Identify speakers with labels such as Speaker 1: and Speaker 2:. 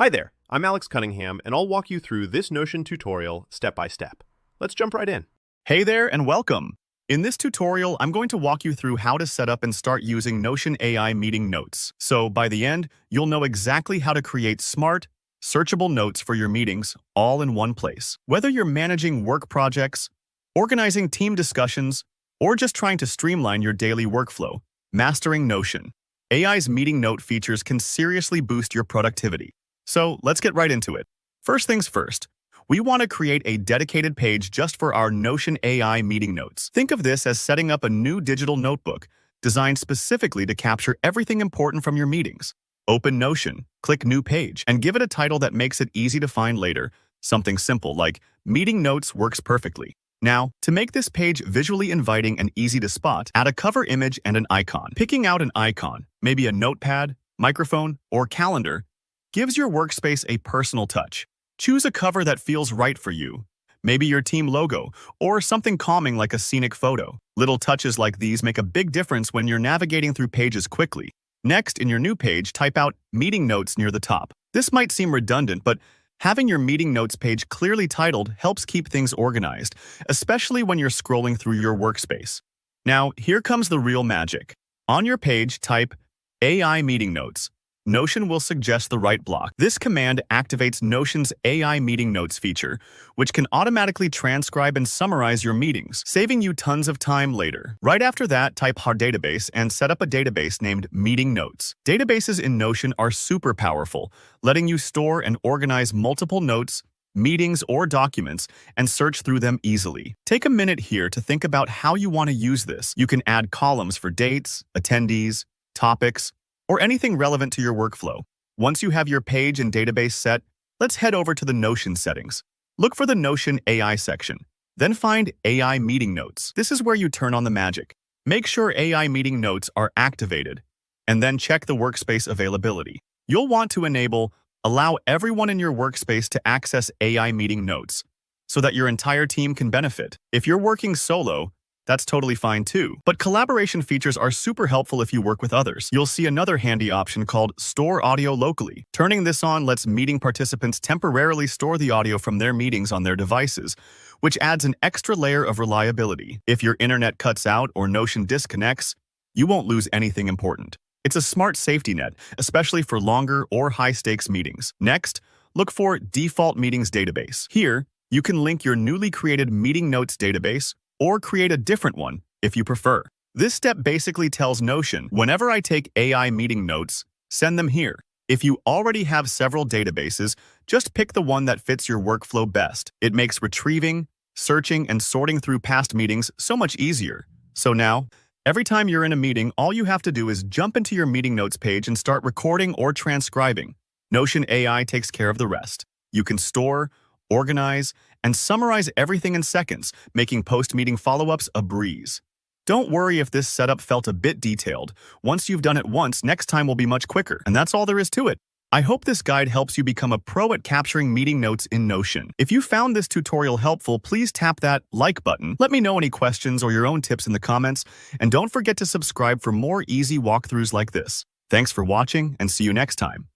Speaker 1: Hi there, I'm Alex Cunningham, and I'll walk you through this Notion tutorial step by step. Let's jump right in.
Speaker 2: Hey there and welcome. In this tutorial, I'm going to walk you through how to set up and start using Notion AI meeting notes. So by the end, you'll know exactly how to create smart, searchable notes for your meetings all in one place. Whether you're managing work projects, organizing team discussions, or just trying to streamline your daily workflow, mastering Notion AI's meeting note features can seriously boost your productivity. So let's get right into it. First things first, we want to create a dedicated page just for our Notion AI meeting notes. Think of this as setting up a new digital notebook designed specifically to capture everything important from your meetings. Open Notion, click New Page, and give it a title that makes it easy to find later. Something simple like Meeting Notes works perfectly. Now, to make this page visually inviting and easy to spot, add a cover image and an icon. Picking out an icon, maybe a notepad, microphone, or calendar, gives your workspace a personal touch. Choose a cover that feels right for you, maybe your team logo, or something calming like a scenic photo. Little touches like these make a big difference when you're navigating through pages quickly. Next, in your new page, type out Meeting Notes near the top. This might seem redundant, but having your meeting notes page clearly titled helps keep things organized, especially when you're scrolling through your workspace. Now, here comes the real magic. On your page, type AI Meeting Notes. Notion will suggest the right block. This command activates Notion's AI Meeting Notes feature, which can automatically transcribe and summarize your meetings, saving you tons of time later. Right after that, type our database and set up a database named Meeting Notes. Databases in Notion are super powerful, letting you store and organize multiple notes, meetings, or documents, and search through them easily. Take a minute here to think about how you want to use this. You can add columns for dates, attendees, topics, or anything relevant to your workflow. Once you have your page and database set, let's head over to the Notion settings. Look for the Notion AI section, then find AI Meeting Notes. This is where you turn on the magic. Make sure AI Meeting Notes are activated, and then check the workspace availability. You'll want to allow everyone in your workspace to access AI Meeting Notes so that your entire team can benefit. If you're working solo, that's totally fine too. But collaboration features are super helpful if you work with others. You'll see another handy option called Store Audio Locally. Turning this on lets meeting participants temporarily store the audio from their meetings on their devices, which adds an extra layer of reliability. If your internet cuts out or Notion disconnects, you won't lose anything important. It's a smart safety net, especially for longer or high-stakes meetings. Next, look for Default Meetings Database. Here, you can link your newly created Meeting Notes database or create a different one if you prefer. This step basically tells Notion, whenever I take AI meeting notes, send them here. If you already have several databases, just pick the one that fits your workflow best. It makes retrieving, searching, and sorting through past meetings so much easier. So now, every time you're in a meeting, all you have to do is jump into your meeting notes page and start recording or transcribing. Notion AI takes care of the rest. You can store, organize, and summarize everything in seconds, making post-meeting follow-ups a breeze. Don't worry if this setup felt a bit detailed. Once you've done it once, next time will be much quicker. And that's all there is to it. I hope this guide helps you become a pro at capturing meeting notes in Notion. If you found this tutorial helpful, please tap that like button. Let me know any questions or your own tips in the comments, and don't forget to subscribe for more easy walkthroughs like this. Thanks for watching, and see you next time.